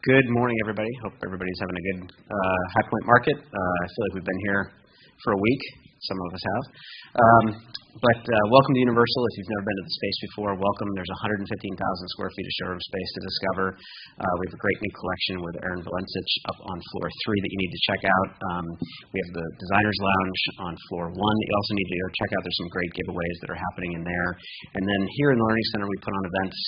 Good morning, everybody. Hope everybody's having a good High Point market. I feel like we've been here for a week. Some of us have. Welcome to Universal. If you've never been to the space before, welcome. There's 115,000 square feet of showroom space to discover. We have a great new collection with Aaron Valencic up on floor 3 that you need to check out. We have the Designer's Lounge on floor 1 that you also need to go check out. There's some great giveaways that are happening in there. And then here in the Learning Center, we put on events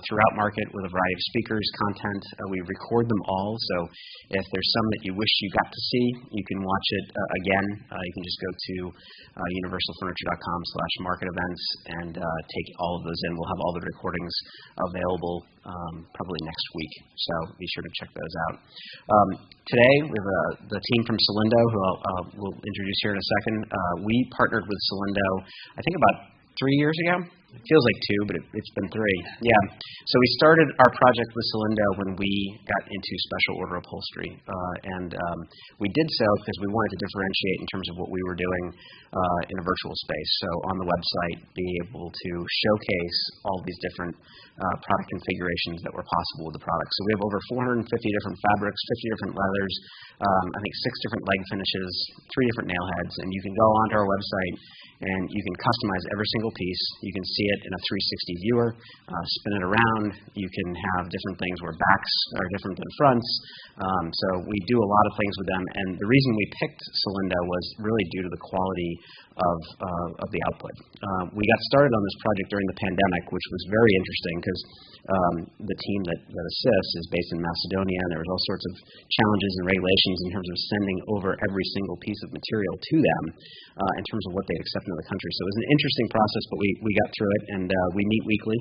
throughout market with a variety of speakers, content. We record them all, so if there's some that you wish you got to see, you can watch it again. You can just go to universalfurniture.com/market events and take all of those in. We'll have all the recordings available probably next week, so be sure to check those out. Today, we have the team from Solindo, who we'll introduce here in a second. We partnered with Solindo, I think about 3 years ago. It feels like 2, but it's been 3. Yeah. So we started our project with Solindo when we got into special order upholstery. We did so because we wanted to differentiate in terms of what we were doing in a virtual space. So on the website, being able to showcase all these different product configurations that were possible with the product. So we have over 450 different fabrics, 50 different leathers, I think 6 different leg finishes, 3 different nail heads, and you can go onto our website and you can customize every single piece. You can see it in a 360 viewer, spin it around. You can have different things where backs are different than fronts. So we do a lot of things with them, and the reason we picked Solindo was really due to the quality of the output. We got started on this project during the pandemic, which was very interesting because the team that assists is based in Macedonia, and there was all sorts of challenges and regulations in terms of sending over every single piece of material to them in terms of what they'd accept into the country. So it was an interesting process, but we got through it, and we meet weekly.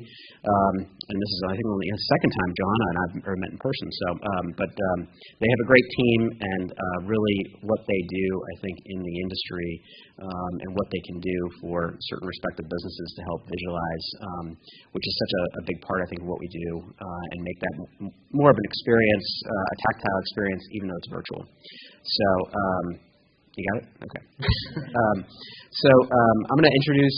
And this is, I think, only the second time Johanna and I have ever met in person. So, they have a great team, and really what they do, I think, in the industry and what they can do for certain respective businesses to help visualize, which is such a big part, I think, of what we do, and make that more of an experience, a tactile experience, even though it's virtual. So, you got it? Okay. I'm going to introduce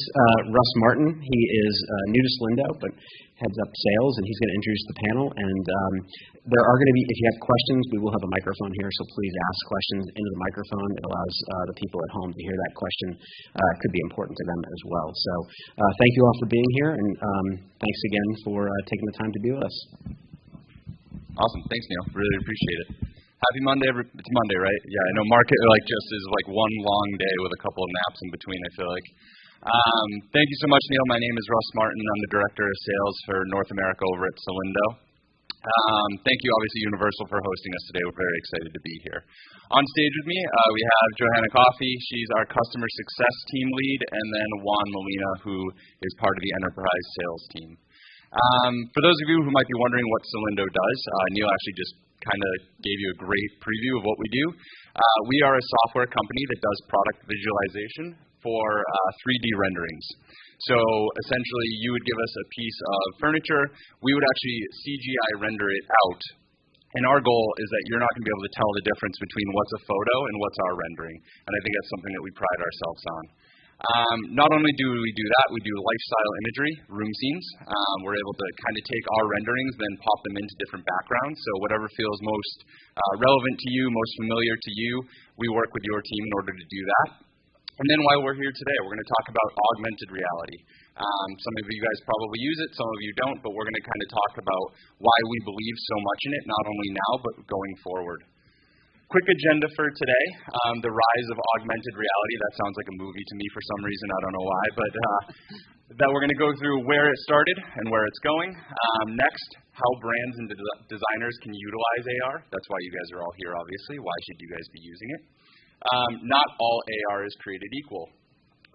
Russ Martin. He is new to Solindo, but heads up sales, and he's going to introduce the panel. And there are going to be, if you have questions, we will have a microphone here, so please ask questions into the microphone. It allows the people at home to hear that question. It could be important to them as well. So thank you all for being here, and thanks again for taking the time to be with us. Awesome. Thanks, Neil. Really appreciate it. Happy Monday. It's Monday, right? Yeah, I know market just is one long day with a couple of naps in between, I feel like. Thank you so much, Neil. My name is Russ Martin. I'm the Director of Sales for North America over at Solindo. Thank you, obviously, Universal, for hosting us today. We're very excited to be here. On stage with me, we have Johanna Coffey. She's our Customer Success Team Lead, and then Juan Molina, who is part of the Enterprise Sales Team. For those of you who might be wondering what Solindo does, Neil actually just kind of gave you a great preview of what we do. We are a software company that does product visualization for 3D renderings. So essentially, you would give us a piece of furniture. We would actually CGI render it out. And our goal is that you're not going to be able to tell the difference between what's a photo and what's our rendering. And I think that's something that we pride ourselves on. Not only do we do that, we do lifestyle imagery, room scenes. We're able to kind of take our renderings, then pop them into different backgrounds. So whatever feels most relevant to you, most familiar to you, we work with your team in order to do that. And then while we're here today, we're going to talk about augmented reality. Some of you guys probably use it, some of you don't, but we're going to kind of talk about why we believe so much in it, not only now, but going forward. Quick agenda for today, the rise of augmented reality. That sounds like a movie to me for some reason, I don't know why, but that we're going to go through where it started and where it's going. Next, how brands and designers can utilize AR. That's why you guys are all here, obviously. Why should you guys be using it? Not all AR is created equal.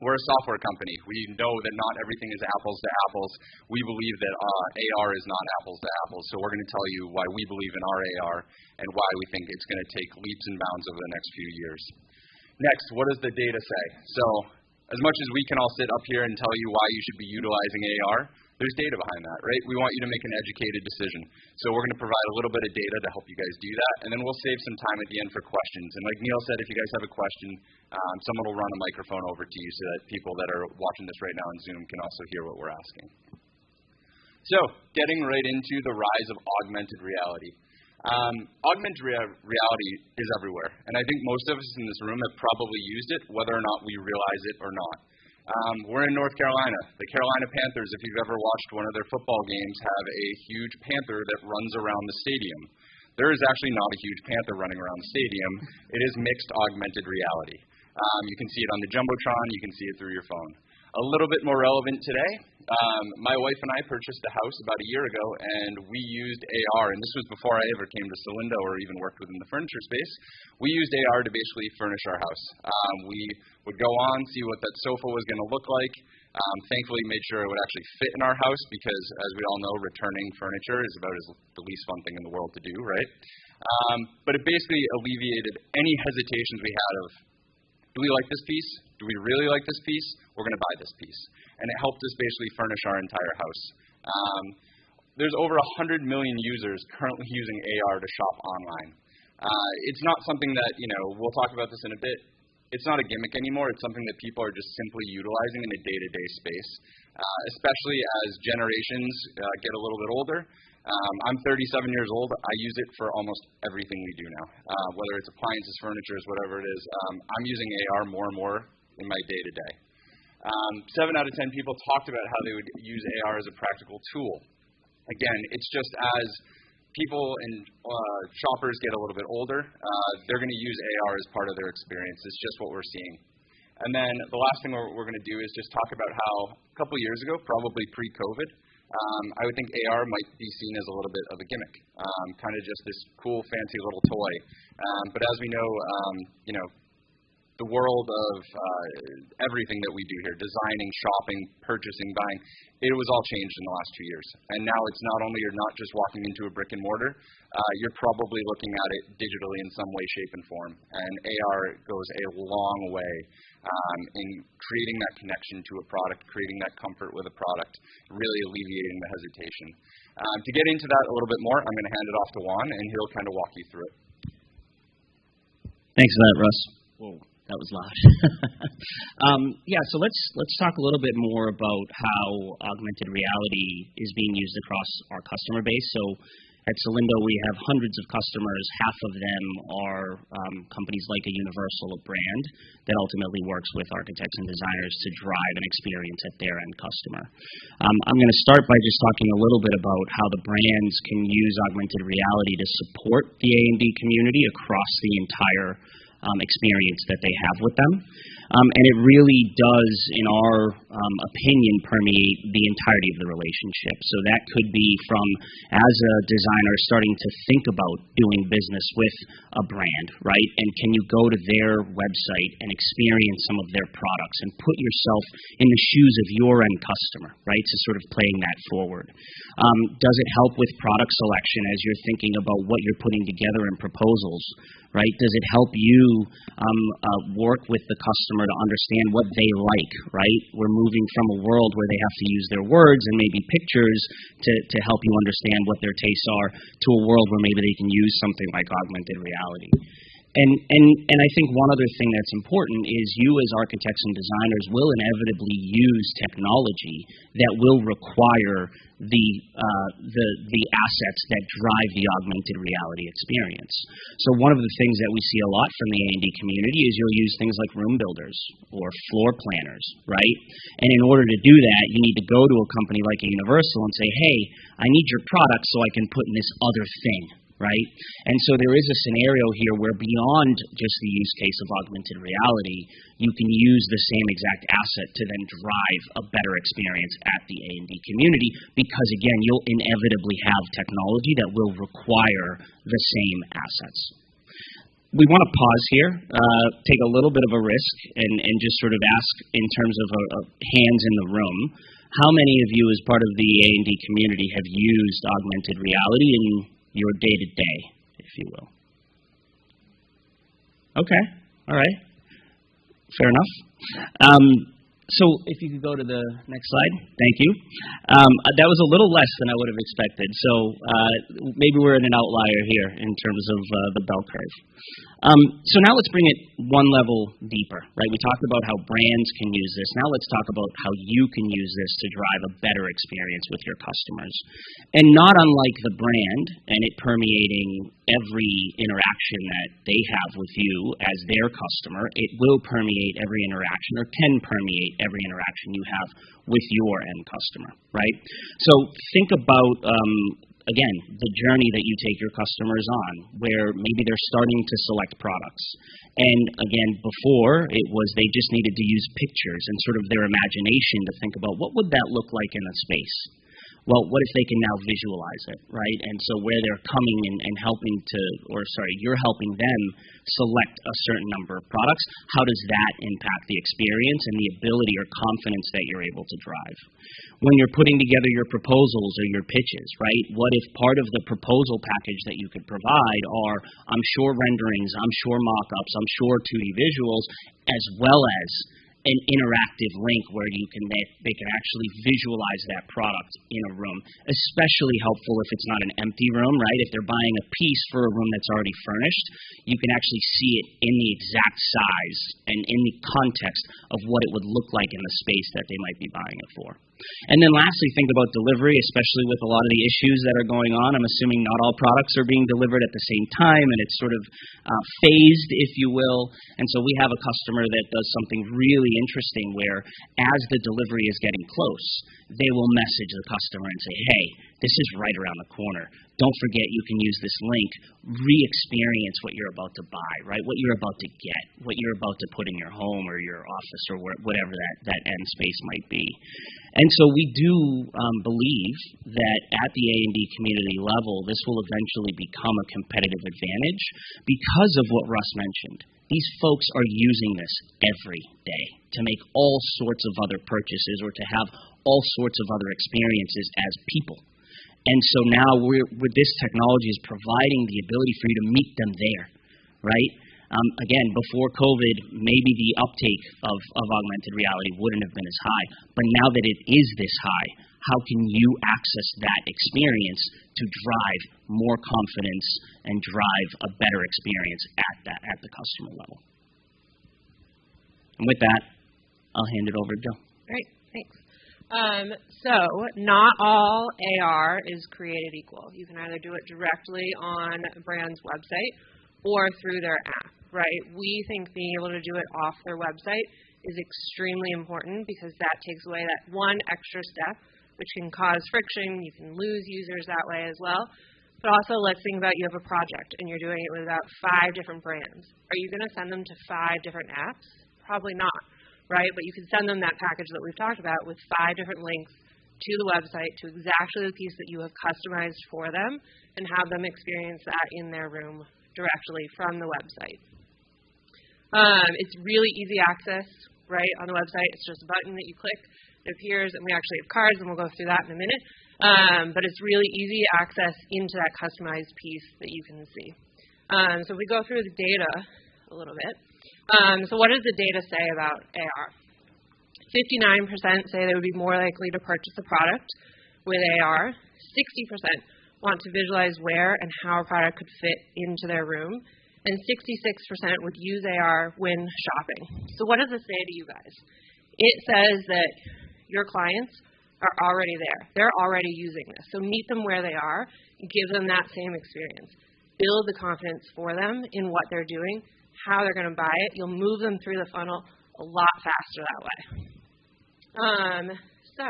We're a software company. We know that not everything is apples to apples. We believe that AR is not apples to apples. So we're going to tell you why we believe in our AR and why we think it's going to take leaps and bounds over the next few years. Next, what does the data say? So as much as we can all sit up here and tell you why you should be utilizing AR, there's data behind that, right? We want you to make an educated decision. So we're going to provide a little bit of data to help you guys do that, and then we'll save some time at the end for questions. And like Neil said, if you guys have a question, someone will run a microphone over to you so that people that are watching this right now on Zoom can also hear what we're asking. So getting right into the rise of augmented reality. Augmented reality is everywhere, and I think most of us in this room have probably used it, whether or not we realize it or not. We're in North Carolina. The Carolina Panthers, if you've ever watched one of their football games, have a huge panther that runs around the stadium. There is actually not a huge panther running around the stadium. It is mixed augmented reality. You can see it on the Jumbotron. You can see it through your phone. A little bit more relevant today, my wife and I purchased a house about a year ago, and we used AR, and this was before I ever came to Solindo or even worked within the furniture space. We used AR to basically furnish our house. We would go on, see what that sofa was going to look like. Thankfully, made sure it would actually fit in our house because, as we all know, returning furniture is about the least fun thing in the world to do, right? But it basically alleviated any hesitations we had of, do we like this piece? Do we really like this piece? We're going to buy this piece. And it helped us basically furnish our entire house. There's over 100 million users currently using AR to shop online. It's not something that, we'll talk about this in a bit. It's not a gimmick anymore. It's something that people are just simply utilizing in a day-to-day space, especially as generations get a little bit older. I'm 37 years old. I use it for almost everything we do now, whether it's appliances, furniture, whatever it is. I'm using AR more and more in my day-to-day. 7 out of 10 people talked about how they would use AR as a practical tool. Again, it's just as people and shoppers get a little bit older, they're going to use AR as part of their experience. It's just what we're seeing. And then the last thing we're going to do is just talk about how a couple years ago, probably pre-COVID, I would think AR might be seen as a little bit of a gimmick, kind of just this cool, fancy little toy. But as we know, the world of everything that we do here, designing, shopping, purchasing, buying, it was all changed in the last 2 years. And now it's not only you're not just walking into a brick and mortar, you're probably looking at it digitally in some way, shape, and form. And AR goes a long way in creating that connection to a product, creating that comfort with a product, really alleviating the hesitation. To get into that a little bit more, I'm going to hand it off to Juan, and he'll kind of walk you through it. Thanks for that, Russ. Whoa, that was loud. So let's talk a little bit more about how augmented reality is being used across our customer base. So at Solindo, we have hundreds of customers. Half of them are companies like a Universal, a brand that ultimately works with architects and designers to drive an experience at their end customer. I'm going to start by just talking a little bit about how the brands can use augmented reality to support the A&D community across the entire experience that they have with them. And it really does, in our opinion, permeate the entirety of the relationship. So that could be from, as a designer, starting to think about doing business with a brand, right? And can you go to their website and experience some of their products and put yourself in the shoes of your end customer, right? So sort of playing that forward. Does it help with product selection as you're thinking about what you're putting together in proposals, right? Does it help you work with the customer to understand what they like, right? We're moving from a world where they have to use their words and maybe pictures to help you understand what their tastes are, to a world where maybe they can use something like augmented reality. And I think one other thing that's important is you as architects and designers will inevitably use technology that will require the assets that drive the augmented reality experience. So one of the things that we see a lot from the A&D community is you'll use things like room builders or floor planners, right? And in order to do that, you need to go to a company like a Universal and say, hey, I need your product so I can put in this other thing, right? And so there is a scenario here where beyond just the use case of augmented reality, you can use the same exact asset to then drive a better experience at the A&D community because, again, you'll inevitably have technology that will require the same assets. We want to pause here, take a little bit of a risk, and just sort of ask in terms of hands in the room, how many of you as part of the A&D community have used augmented reality in your day-to-day, if you will? Okay, all right, fair enough. So if you could go to the next slide, thank you. That was a little less than I would have expected, so maybe we're in an outlier here in terms of the bell curve. So now let's bring it one level deeper, right? We talked about how brands can use this. Now let's talk about how you can use this to drive a better experience with your customers. And not unlike the brand and it permeating every interaction that they have with you as their customer, it will permeate every interaction or can permeate every interaction you have with your end customer, right? So think about again, the journey that you take your customers on, where maybe they're starting to select products. And again, before, it was they just needed to use pictures and sort of their imagination to think about what would that look like in a space. Well, what if they can now visualize it, right? And so where they're coming and helping to, you're helping them select a certain number of products, how does that impact the experience and the ability or confidence that you're able to drive? When you're putting together your proposals or your pitches, right? What if part of the proposal package that you could provide are, I'm sure renderings, I'm sure mock-ups, I'm sure 2D visuals, as well as an interactive link where they can actually visualize that product in a room. Especially helpful if it's not an empty room, right? If they're buying a piece for a room that's already furnished, you can actually see it in the exact size and in the context of what it would look like in the space that they might be buying it for. And then lastly, think about delivery, especially with a lot of the issues that are going on. I'm assuming not all products are being delivered at the same time, and it's sort of phased, if you will. And so we have a customer that does something really interesting where as the delivery is getting close, they will message the customer and say, hey, this is right around the corner. Don't forget you can use this link. Re-experience what you're about to buy, right? What you're about to get, what you're about to put in your home or your office or whatever that end space might be. And so we do believe that at the A&D community level, this will eventually become a competitive advantage because of what Russ mentioned. These folks are using this every day to make all sorts of other purchases or to have all sorts of other experiences as people. And so now with this technology is providing the ability for you to meet them there, right? Again, before COVID, maybe the uptake of augmented reality wouldn't have been as high. But now that it is this high, how can you access that experience to drive more confidence and drive a better experience at the customer level? And with that, I'll hand it over to Joe. Great, thanks. So not all AR is created equal. You can either do it directly on a brand's website or through their app, right? We think being able to do it off their website is extremely important because that takes away that one extra step, which can cause friction. You can lose users that way as well. But also, let's think about you have a project and you're doing it with about 5 different brands. Are you going to send them to 5 different apps? Probably not. Right? But you can send them that package that we've talked about with 5 different links to the website, to exactly the piece that you have customized for them, and have them experience that in their room directly from the website. It's really easy access, right, on the website. It's just a button that you click. It appears, and we actually have cards, and we'll go through that in a minute. But it's really easy access into that customized piece that you can see. So if we go through the data a little bit. So what does the data say about AR? 59% say they would be more likely to purchase a product with AR. 60% want to visualize where and how a product could fit into their room. And 66% would use AR when shopping. So what does this say to you guys? It says that your clients are already there. They're already using this. So meet them where they are and give them that same experience. Build the confidence for them in what they're doing, how they're going to buy it. You'll move them through the funnel a lot faster that way. So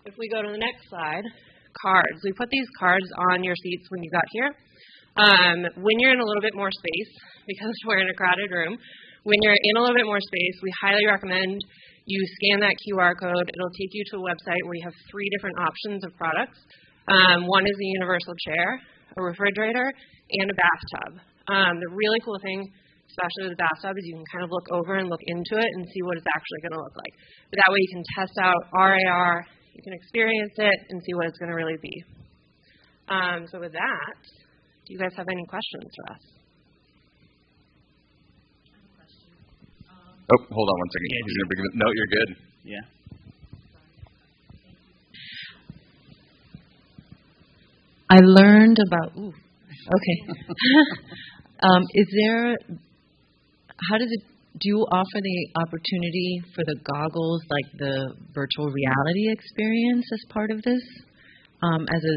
if we go to the next slide, cards. We put these cards on your seats when you got here. When you're in a little bit more space, because we're in a crowded room, when you're in a little bit more space, we highly recommend you scan that QR code. It'll take you to a website where you have 3 different options of products. One is a universal chair, a refrigerator, and a bathtub. The really cool thing, especially with the bathtub, is you can kind of look over and look into it and see what it's actually going to look like. But that way you can test out RAR, you can experience it, and see what it's going to really be. So with that, do you guys have any questions for us? Oh, hold on one second. He's going to bring no, you're good. Yeah. I learned about, okay. Do you offer the opportunity for the goggles, like the virtual reality experience as part of this? As a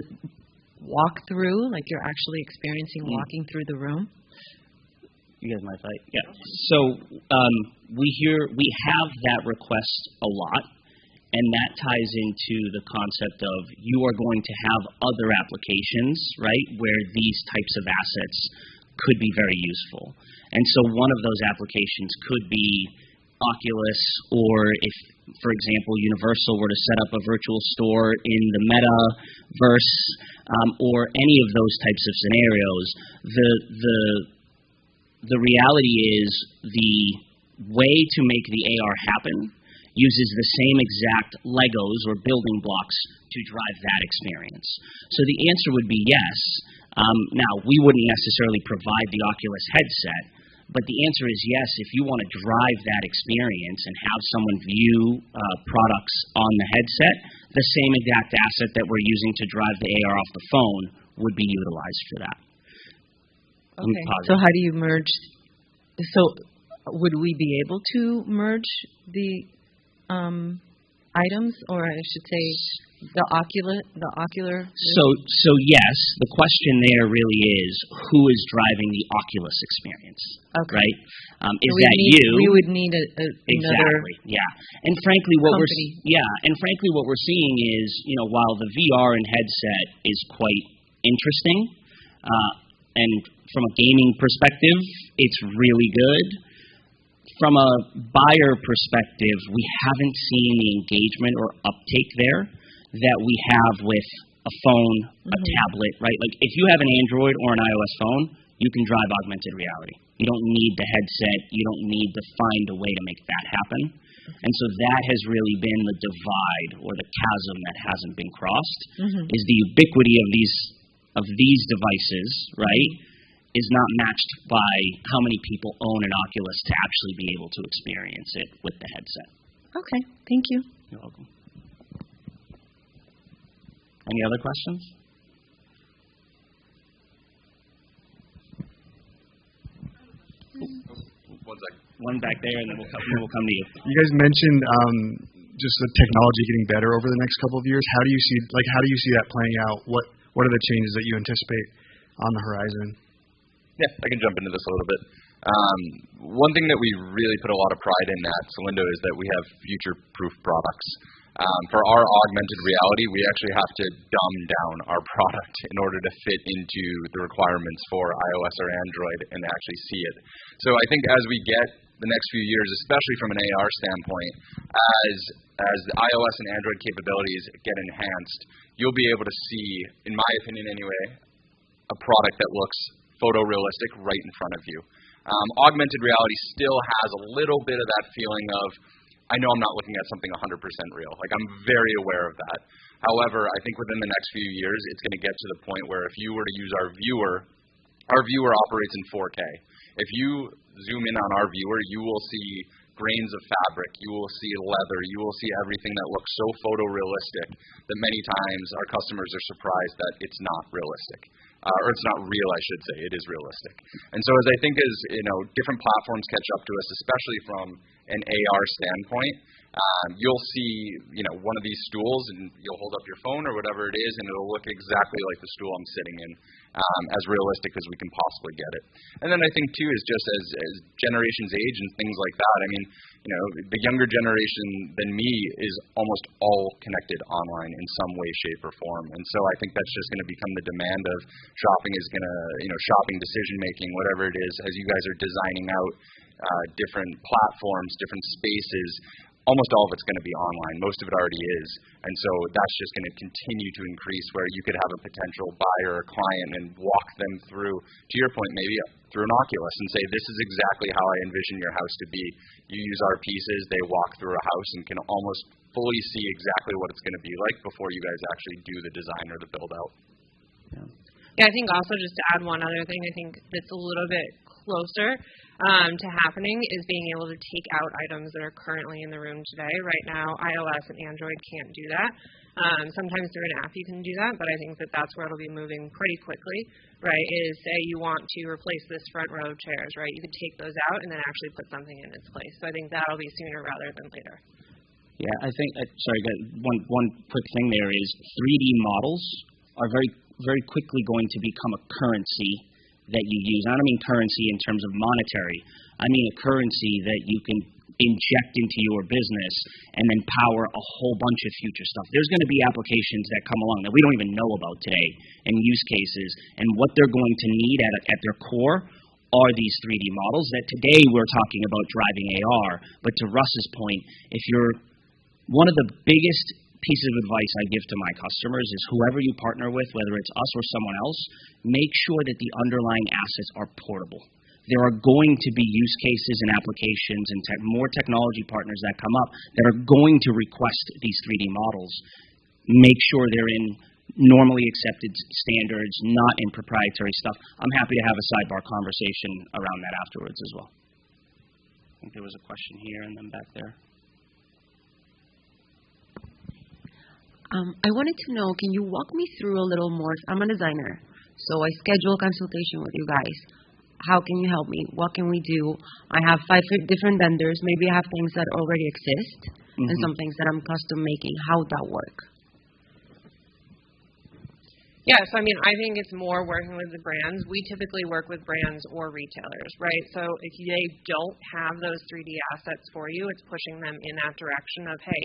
walkthrough, like you're actually experiencing walking through the room? You guys might fight. Yeah. So we have that request a lot, and that ties into the concept of you are going to have other applications, right, where these types of assets could be very useful. And so one of those applications could be Oculus, or if, for example, Universal were to set up a virtual store in the metaverse, or any of those types of scenarios. The reality is the way to make the AR happen uses the same exact Legos or building blocks to drive that experience. So the answer would be yes. Now, we wouldn't necessarily provide the Oculus headset, but the answer is yes. If you want to drive that experience and have someone view products on the headset, the same exact asset that we're using to drive the AR off the phone would be utilized for that. Okay. So how do you merge? So would we be able to merge the items, or I should say the ocular? So yes, the question there really is who is driving the Oculus experience, right? Is that you? We would need exactly, yeah. And frankly, what we're seeing is, while the VR and headset is quite interesting, and from a gaming perspective, it's really good. From a buyer perspective, we haven't seen the engagement or uptake there that we have with a phone, a tablet, right? Like if you have an Android or an iOS phone, you can drive augmented reality. You don't need the headset. You don't need to find a way to make that happen. And so that has really been the divide or the chasm that hasn't been crossed, is the ubiquity of these devices, right, is not matched by how many people own an Oculus to actually be able to experience it with the headset. Okay, thank you. You're welcome. Any other questions? One back there, and then we'll come to you. You guys mentioned just the technology getting better over the next couple of years. How do you see that playing out? What are the changes that you anticipate on the horizon? Yeah, I can jump into this a little bit. One thing that we really put a lot of pride in at Cylindro is that we have future-proof products. For our augmented reality, we actually have to dumb down our product in order to fit into the requirements for iOS or Android and actually see it. So I think as we get the next few years, especially from an AR standpoint, as the iOS and Android capabilities get enhanced, you'll be able to see, in my opinion anyway, a product that looks photorealistic right in front of you. Augmented reality still has a little bit of that feeling of, I know I'm not looking at something 100% real. Like, I'm very aware of that. However, I think within the next few years, it's going to get to the point where if you were to use our viewer operates in 4K. If you zoom in on our viewer, you will see grains of fabric, you will see leather, you will see everything that looks so photorealistic that many times our customers are surprised that it's not realistic. Or it's not real, I should say. It is realistic. And so as I think as different platforms catch up to us, especially from an AR standpoint, you'll see one of these stools and you'll hold up your phone or whatever it is and it'll look exactly like the stool I'm sitting in, as realistic as we can possibly get it. And then I think too is just as generations age and things like that, I mean, the younger generation than me is almost all connected online in some way, shape, or form. And so I think that's just going to become the demand of shopping is going to, shopping decision making, whatever it is, as you guys are designing out different platforms, different spaces, almost all of it's going to be online. Most of it already is. And so that's just going to continue to increase where you could have a potential buyer or client and walk them through, to your point, maybe through an Oculus and say, this is exactly how I envision your house to be. You use our pieces, they walk through a house and can almost fully see exactly what it's going to be like before you guys actually do the design or the build out. Yeah, I think also just to add one other thing, I think that's a little bit closer to happening is being able to take out items that are currently in the room today. Right now, iOS and Android can't do that. Sometimes through an app you can do that, but I think that that's where it'll be moving pretty quickly, right, is say you want to replace this front row of chairs, right? You could take those out and then actually put something in its place. So I think that'll be sooner rather than later. Yeah, I think, sorry, one quick thing there is 3D models are very quickly going to become a currency that you use. I don't mean currency in terms of monetary. I mean a currency that you can inject into your business and then power a whole bunch of future stuff. There's going to be applications that come along that we don't even know about today and use cases, and what they're going to need at their core are these 3D models that today we're talking about driving AR. But to Russ's point, if you're one of the biggest pieces of advice I give to my customers is whoever you partner with, whether it's us or someone else, make sure that the underlying assets are portable. There are going to be use cases and applications and more technology partners that come up that are going to request these 3D models. Make sure they're in normally accepted standards, not in proprietary stuff. I'm happy to have a sidebar conversation around that afterwards as well. I think there was a question here and then back there. I wanted to know, can you walk me through a little more? I'm a designer, so I schedule a consultation with you guys. How can you help me? What can we do? I have 5 different vendors. Maybe I have things that already exist and some things that I'm custom making. How would that work? Yeah, so I mean, I think it's more working with the brands. We typically work with brands or retailers, right? So if they don't have those 3D assets for you, it's pushing them in that direction of, hey,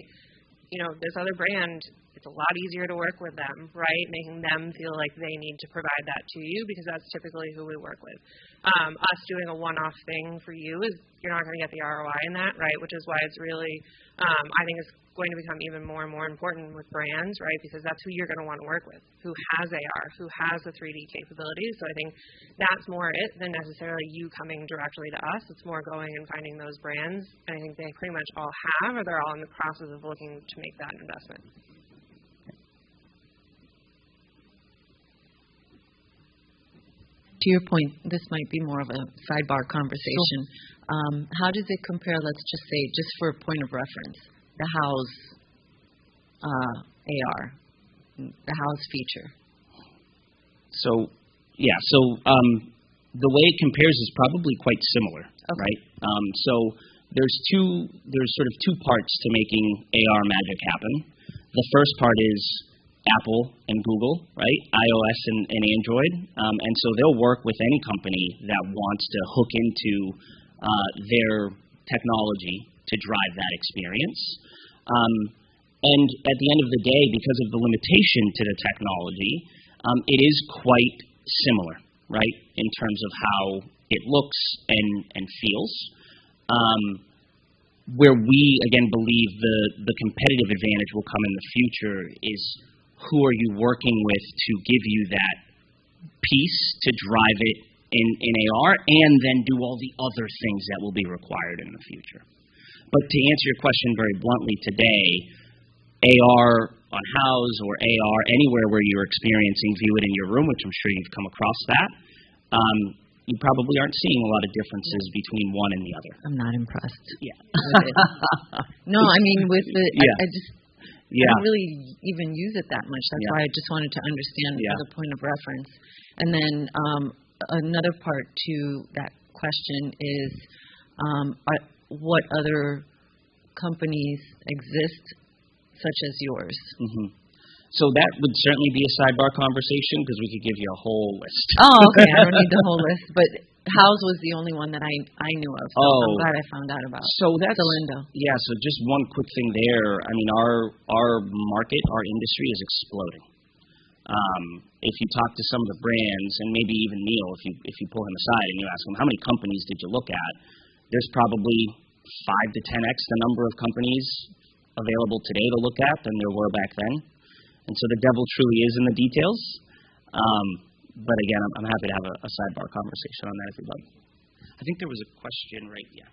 you know, this other brand, it's a lot easier to work with them, right? Making them feel like they need to provide that to you because that's typically who we work with. Us doing a one-off thing for you is you're not going to get the ROI in that, right? Which is why it's really, I think it's going to become even more and more important with brands, right? Because that's who you're going to want to work with, who has AR, who has the 3D capabilities. So I think that's more it than necessarily you coming directly to us. It's more going and finding those brands. And I think they pretty much all have, or they're all in the process of looking to make that investment. To your point, this might be more of a sidebar conversation. Sure. How does it compare, let's just say, just for a point of reference, the Houzz AR, the Houzz feature? So, yeah, the way it compares is probably quite similar, right? So there's sort of 2 parts to making AR magic happen. The first part is Apple and Google, right? iOS and Android. And so they'll work with any company that wants to hook into their technology to drive that experience. And at the end of the day, because of the limitation to the technology, it is quite similar, right, in terms of how it looks and feels. Where we, again, believe the competitive advantage will come in the future is who are you working with to give you that piece to drive it in AR and then do all the other things that will be required in the future. But to answer your question very bluntly today, AR on Houzz or AR anywhere where you're experiencing View It in your room, which I'm sure you've come across that, you probably aren't seeing a lot of differences between one and the other. I'm not impressed. Yeah. No, I mean, with the, yeah. I don't really even use it that much. That's why I just wanted to understand for the point of reference. And then another part to that question is what other companies exist such as yours? Mm-hmm. So that would certainly be a sidebar conversation because we could give you a whole list. Oh, okay. I don't need the whole list. But Houzz was the only one that I knew of. So I'm glad I found out about. So that's Zalindo. Yeah. So just one quick thing there. I mean, our market, our industry is exploding. If you talk to some of the brands, and maybe even Neil, if you pull him aside and you ask him how many companies did you look at, there's probably 5 to 10x the number of companies available today to look at than there were back then. And so the devil truly is in the details. But again, I'm happy to have a sidebar conversation on that if you'd like. I think there was a question right here.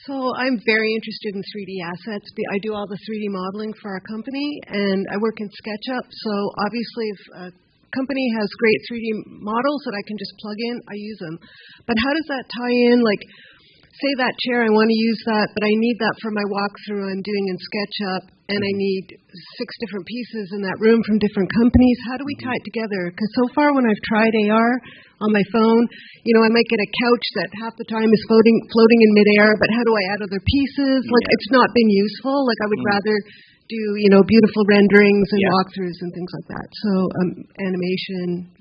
So I'm very interested in 3D assets. I do all the 3D modeling for our company, and I work in SketchUp. So obviously, if a company has great 3D models that I can just plug in, I use them. But how does that tie in? Like, say that chair, I want to use that, but I need that for my walkthrough I'm doing in SketchUp, and I need 6 different pieces in that room from different companies. How do we tie it together? Because so far when I've tried AR on my phone, I might get a couch that half the time is floating in midair, but how do I add other pieces? Like, it's not been useful. Like, I would rather do, beautiful renderings and walkthroughs and things like that. So animation,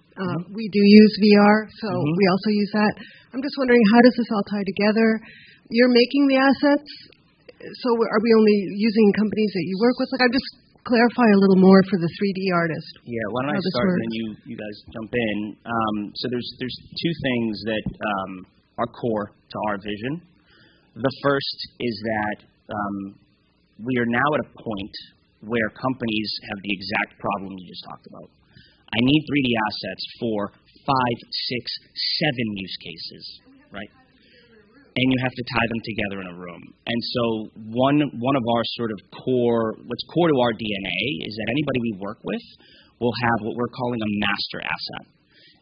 we do use VR, so we also use that. I'm just wondering, how does this all tie together? You're making the assets, so are we only using companies that you work with? Like, I just clarify a little more for the 3D artist. Yeah, why don't I start and then you guys jump in. So there's 2 things that are core to our vision. The first is that we are now at a point where companies have the exact problem you just talked about. I need 3D assets for 5, 6, 7 use cases, right? And you have to tie them together in a room. And so one of our sort of what's core to our DNA is that anybody we work with will have what we're calling a master asset.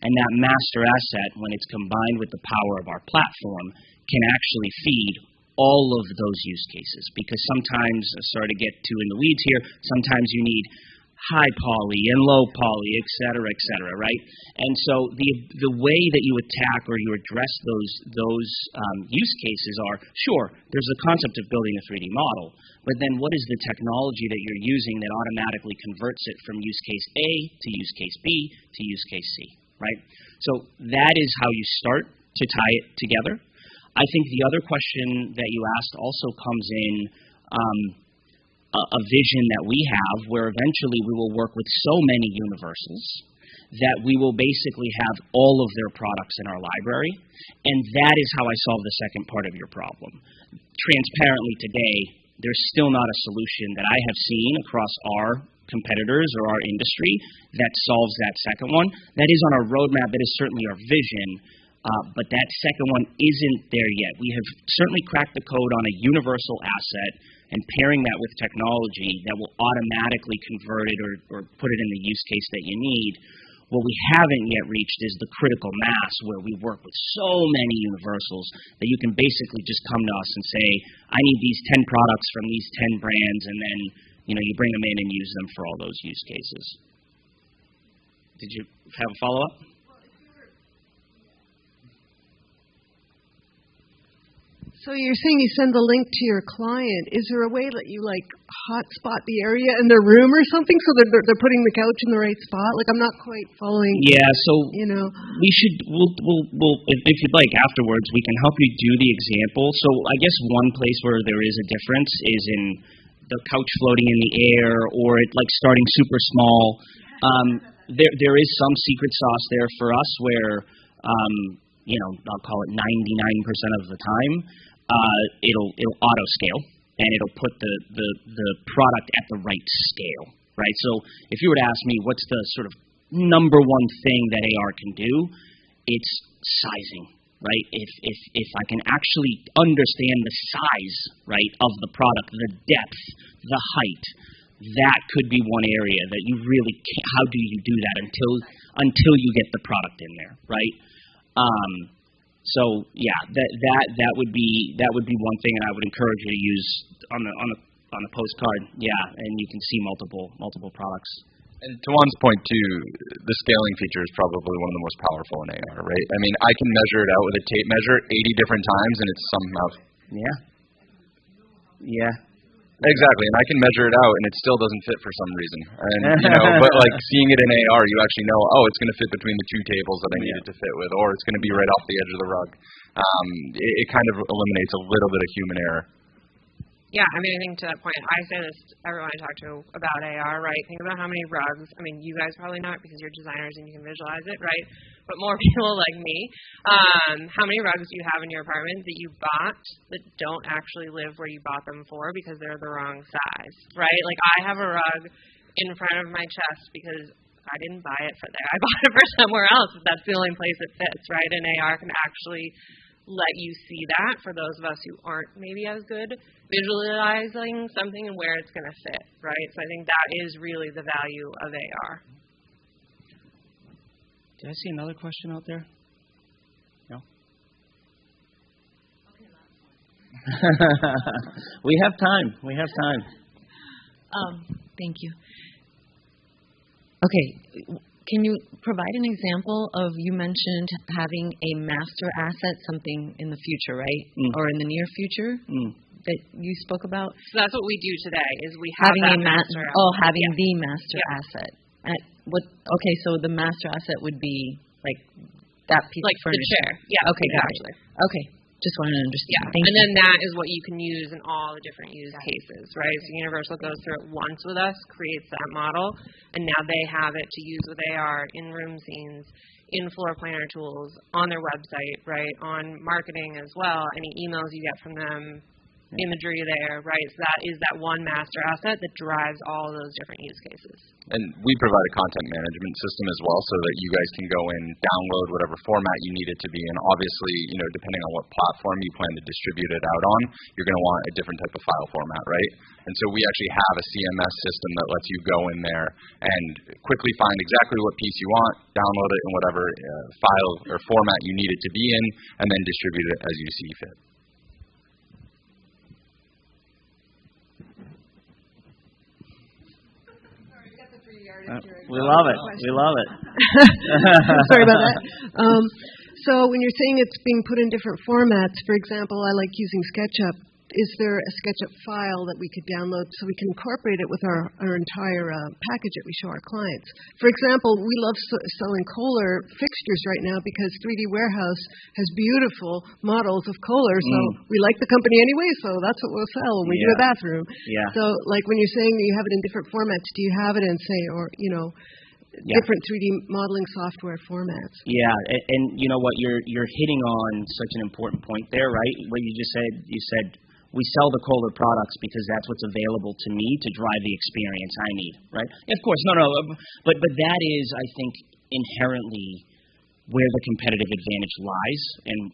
And that master asset, when it's combined with the power of our platform, can actually feed all of those use cases. Because sometimes, sorry to get too in the weeds here, sometimes you need high poly and low poly, et cetera, right? And so the way that you attack or you address those use cases are, sure, there's the concept of building a 3D model, but then what is the technology that you're using that automatically converts it from use case A to use case B to use case C, right? So that is how you start to tie it together. I think the other question that you asked also comes in a vision that we have where eventually we will work with so many universals that we will basically have all of their products in our library, and that is how I solve the second part of your problem. Transparently today, there's still not a solution that I have seen across our competitors or our industry that solves that second one. That is on our roadmap, that is certainly our vision, but that second one isn't there yet. We have certainly cracked the code on a universal asset and pairing that with technology that will automatically convert it or put it in the use case that you need. What we haven't yet reached is the critical mass where we work with so many universals that you can basically just come to us and say, I need these 10 products from these 10 brands, and then you bring them in and use them for all those use cases. Did you have a follow-up? So you're saying you send the link to your client. Is there a way that you hotspot the area in their room or something so that they're putting the couch in the right spot? Like, I'm not quite following. Yeah, so we should. We'll if you'd like afterwards, we can help you do the example. So I guess one place where there is a difference is in the couch floating in the air or it starting super small. There is some secret sauce there for us where I'll call it 99% of the time. It'll auto scale and it'll put the product at the right scale, right? So if you were to ask me what's the sort of number one thing that AR can do, it's sizing, right? If I can actually understand the size, right, of the product, the depth, the height, that could be one area that you really can't. How do you do that until you get the product in there, right? So yeah, that would be one thing, and I would encourage you to use on the postcard. Yeah, and you can see multiple products. And to Juan's point too, the scaling feature is probably one of the most powerful in AR, right? I mean, I can measure it out with a tape measure 80 different times, and it's somehow. Yeah. Exactly, and I can measure it out, and it still doesn't fit for some reason. And but seeing it in AR, you actually know, it's going to fit between the 2 tables that I need it to fit with, or it's going to be right off the edge of the rug. It kind of eliminates a little bit of human error. Yeah, I mean, I think to that point, I say this to everyone I talk to about AR, right? Think about how many rugs, I mean, you guys probably not because you're designers and you can visualize it, right? But more people like me, how many rugs do you have in your apartment that you bought that don't actually live where you bought them for because they're the wrong size, right? Like, I have a rug in front of my chest because I didn't buy it for there. I bought it for somewhere else. That's the only place it fits, right? And AR can actually let you see that for those of us who aren't maybe as good visualizing something and where it's going to fit, right? So I think that is really the value of AR. Did I see another question out there? No? Okay, last one. We have time. We have time. Thank you. Okay, can you provide an example of, you mentioned having a master asset, something in the future, right? Or in the near future that you spoke about? So that's what we do today, is we have Having that a master asset. Oh, having the master asset. Okay, so the master asset would be like that piece Like of furniture. the chair. Yeah, Okay, got exactly. it. Okay, just wanted to understand. Yeah, Thank and you. then that is what you can use in all the different use cases, right? So Universal goes through it once with us, creates that model, and now they have it to use with AR in room scenes, in floor planner tools, on their website, right? On marketing as well, any emails you get from them, imagery there, right? So that is that one master asset that drives all of those different use cases. And we provide a content management system as well, so that you guys can go in, download whatever format you need it to be in. Obviously, depending on what platform you plan to distribute it out on, you're going to want a different type of file format, right? And so we actually have a CMS system that lets you go in there and quickly find exactly what piece you want, download it in whatever file or format you need it to be in, and then distribute it as you see fit. We love it. We love it. Sorry about that. So when you're saying it's being put in different formats, for example, I like using SketchUp. Is there a SketchUp file that we could download so we can incorporate it with our entire package that we show our clients? For example, we love selling Kohler fixtures right now because 3D Warehouse has beautiful models of Kohler, so we like the company anyway, so that's what we'll sell when we do a bathroom. Yeah. So like when you're saying you have it in different formats, do you have it in, say, or, different 3D modeling software formats? Yeah, and you know what, you're hitting on such an important point there, right? What you just said, you said, we sell the Kohler products because that's what's available to me to drive the experience I need, right? Of course, no, but that is, I think, inherently where the competitive advantage lies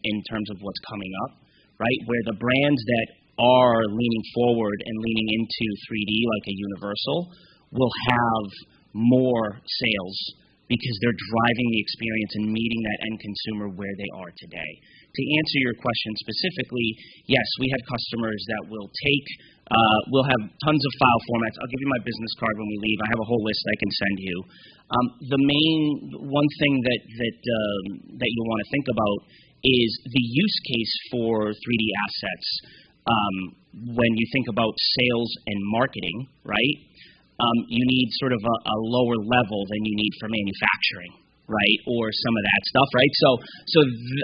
in terms of what's coming up, right? Where the brands that are leaning forward and leaning into 3D like a Universal will have more sales because they're driving the experience and meeting that end consumer where they are today. To answer your question specifically, yes, we have customers that will we'll have tons of file formats. I'll give you my business card when we leave. I have a whole list I can send you. The one thing that you'll want to think about is the use case for 3D assets when you think about sales and marketing, right? You need sort of a lower level than you need for manufacturing, right, or some of that stuff, right? So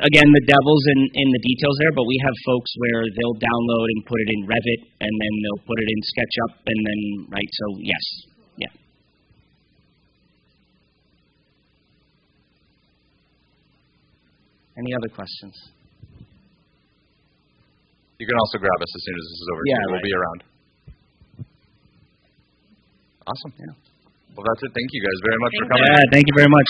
again, the devil's in the details there, but we have folks where they'll download and put it in Revit, and then they'll put it in SketchUp, and then, right, so yes, yeah. Any other questions? You can also grab us as soon as this is over. Yeah, We'll be around. Awesome. Yeah. Well, that's it. Thank you guys very much for coming. Yeah, thank you very much.